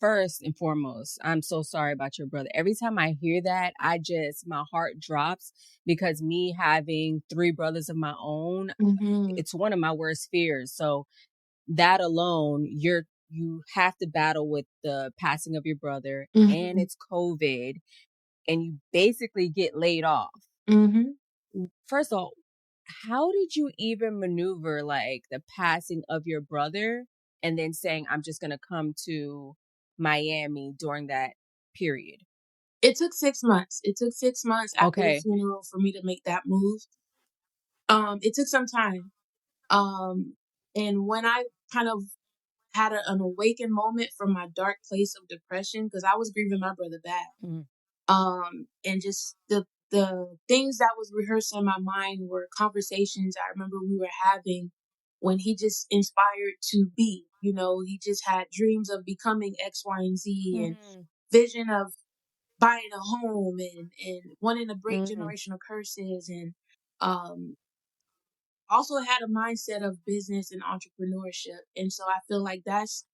First and foremost, I'm so sorry about your brother. Every time I hear that, my heart drops because me having three brothers of my own, Mm-hmm. it's one of my worst fears. So that alone, you have to battle with the passing of your brother and Mm-hmm. it's COVID and you basically get laid off. Mm-hmm. First of all, how did you even maneuver like the passing of your brother and then saying, I'm just going to come to Miami during that period? It took 6 months. It took 6 months after the Okay. funeral for me to make that move. It took some time. Um, and when I kind of had an awakened moment from my dark place of depression, because I was grieving my brother bad. Mm. And just the things that was rehearsed in my mind were conversations I remember we were having when he just inspired to be. He just had dreams of becoming X, Y, and Z, and Mm. vision of buying a home and wanting to break Mm. generational curses, and um also had a mindset of business and entrepreneurship. And so I feel like that's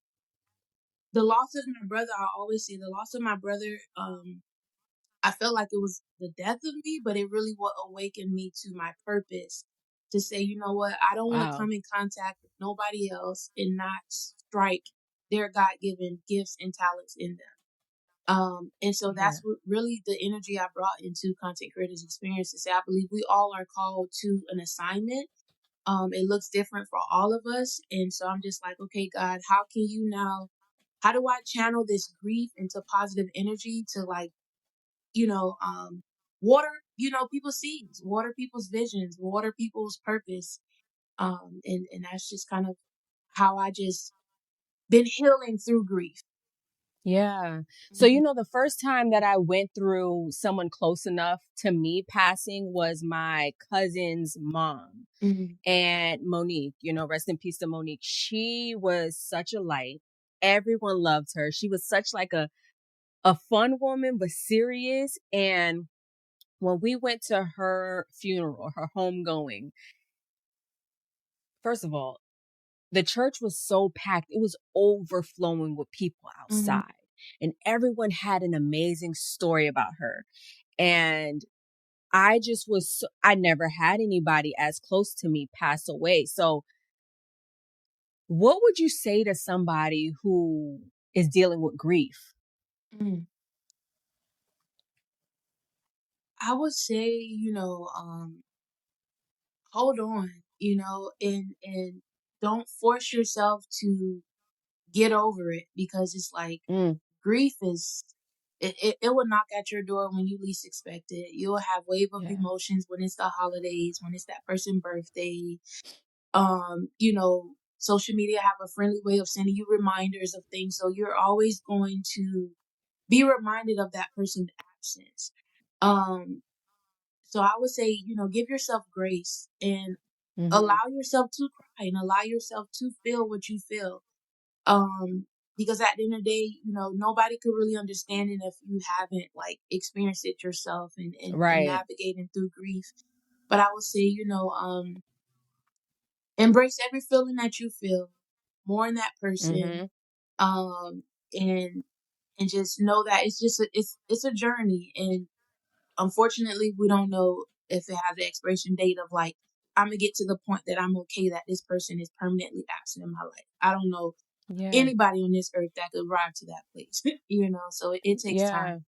the loss of my brother. I always say the loss of my brother. I felt like it was the death of me, but it really what awakened me to my purpose to say, you know what, I don't want to Wow. come in contact with nobody else and not strike their God given gifts and talents in them. And so Yeah. that's what really the energy I brought into Content Creators Experience to say, I believe we all are called to an assignment. It looks different for all of us. And so I'm just like, okay, God, how do I channel this grief into positive energy to like, you know, um, water, people's seeds, water people's visions, water people's purpose. And that's just kind of how I just been healing through grief. Yeah. So, Mhm. the first time that I went through someone close enough to me passing was my cousin's mom. Mhm. And Monique, rest in peace to Monique. She was such a light. Everyone loved her. She was such like a fun woman, but serious. And when we went to her funeral, her homegoing, first of all, the church was so packed. It was overflowing with people Mhm. outside. And everyone had an amazing story about her. And I never had anybody as close to me pass away. So what would you say to somebody who is dealing with grief? Mhm. I would say, hold on, and don't force yourself to get over it, because it's like Mm, grief is it will knock at your door when you least expect it. You'll have wave of yeah. emotions when it's the holidays, when it's that person's birthday. Social media have a friendly way of sending you reminders of things, so you're always going to be reminded of that person's absence. Um, so I would say, give yourself grace and allow Hmm. yourself to cry and allow yourself to feel what you feel. Um, because at the end of the day, nobody could really understand it if you haven't like experienced it yourself and Right. navigating through grief. But I would say, embrace every feeling that you feel, mourn that person, Hmm. um, and and just know that it's a journey. And unfortunately, we don't know if it has an expiration date of like, I'm gonna get to the point that I'm okay that this person is permanently absent in my life. I don't know Yeah. anybody on this earth that could arrive to that place, so it takes Yeah. time.